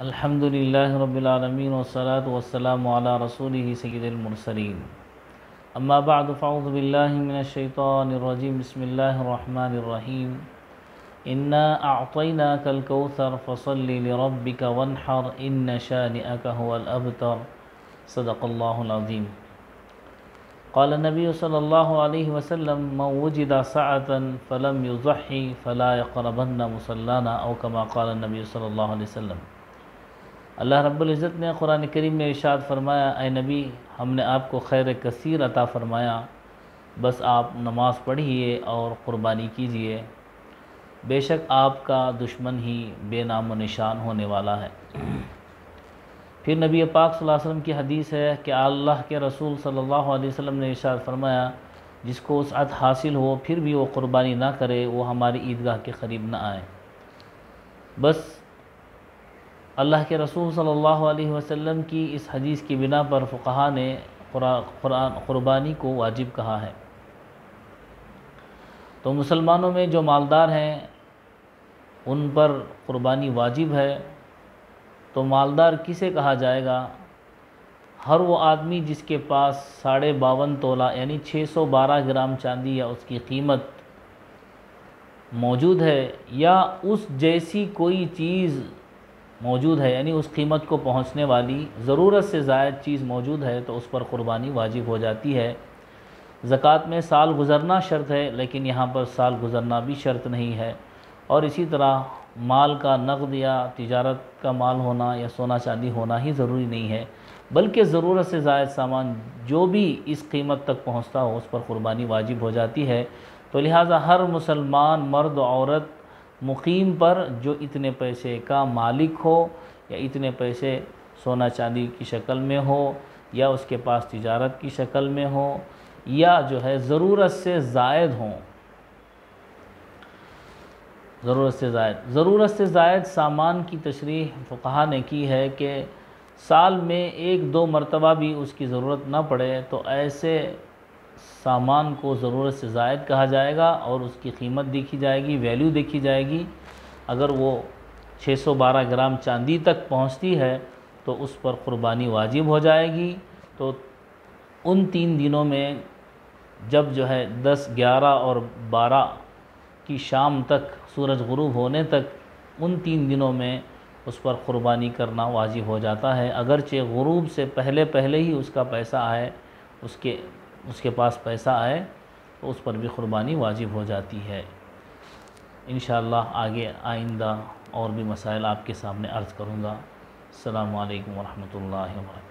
الحمد للہ رب العالمین والصلاة والسلام علی رسولہ سید المرسلین اما بعد فاعوذ باللہ من الشیطان الرجیم بسم اللہ الرحمن الرحیم انا اعطیناک الکوثر فصل لربک وانحر ان شانئک هو الابتر صدق اللہ العظیم۔ قال النبی صلی اللہ علیہ وسلم من وجد سعة فلم يضحی فلا يقربن مصلانا او کما قال النبی صلی اللہ علیہ وسلم۔ اللہ رب العزت نے قرآن کریم میں ارشاد فرمایا، اے نبی ہم نے آپ کو خیر کثیر عطا فرمایا، بس آپ نماز پڑھیے اور قربانی کیجیے، بے شک آپ کا دشمن ہی بے نام و نشان ہونے والا ہے۔ پھر نبی پاک صلی اللہ علیہ وسلم کی حدیث ہے کہ اللہ کے رسول صلی اللہ علیہ وسلم نے ارشاد فرمایا، جس کو وسعت حاصل ہو پھر بھی وہ قربانی نہ کرے وہ ہماری عیدگاہ کے قریب نہ آئے۔ بس اللہ کے رسول صلی اللہ علیہ وسلم کی اس حدیث کی بنا پر فقہا نے قربانی کو واجب کہا ہے۔ تو مسلمانوں میں جو مالدار ہیں ان پر قربانی واجب ہے۔ تو مالدار کسے کہا جائے گا؟ ہر وہ آدمی جس کے پاس 52.5 تولہ یعنی 612 گرام چاندی یا اس کی قیمت موجود ہے، یا اس جیسی کوئی چیز موجود ہے، یعنی اس قیمت کو پہنچنے والی ضرورت سے زائد چیز موجود ہے تو اس پر قربانی واجب ہو جاتی ہے۔ زکوٰۃ میں سال گزرنا شرط ہے، لیکن یہاں پر سال گزرنا بھی شرط نہیں ہے۔ اور اسی طرح مال کا نقد یا تجارت کا مال ہونا یا سونا چاندی ہونا ہی ضروری نہیں ہے، بلکہ ضرورت سے زائد سامان جو بھی اس قیمت تک پہنچتا ہو اس پر قربانی واجب ہو جاتی ہے۔ تو لہٰذا ہر مسلمان مرد و عورت مقیم پر جو اتنے پیسے کا مالک ہو یا اتنے پیسے سونا چاندی کی شکل میں ہو یا اس کے پاس تجارت کی شکل میں ہو یا جو ہے ضرورت سے زائد ہوں، ضرورت سے زائد سامان کی تشریح فقہا نے کی ہے کہ سال میں 1-2 مرتبہ بھی اس کی ضرورت نہ پڑے تو ایسے سامان کو ضرورت سے زائد کہا جائے گا اور اس کی قیمت دیکھی جائے گی، ویلیو دیکھی جائے گی۔ اگر وہ 612 گرام چاندی تک پہنچتی ہے تو اس پر قربانی واجب ہو جائے گی۔ تو ان 3 دنوں میں جب جو ہے 10، 11 اور 12 کی شام تک سورج غروب ہونے تک ان 3 دنوں میں اس پر قربانی کرنا واجب ہو جاتا ہے، اگرچہ غروب سے پہلے ہی اس کا پیسہ آئے، اس کے پاس پیسہ آئے تو اس پر بھی قربانی واجب ہو جاتی ہے۔ انشاءاللہ آگے آئندہ اور بھی مسائل آپ کے سامنے عرض کروں گا۔ السلام علیکم ورحمۃ اللہ وبرکاتہ۔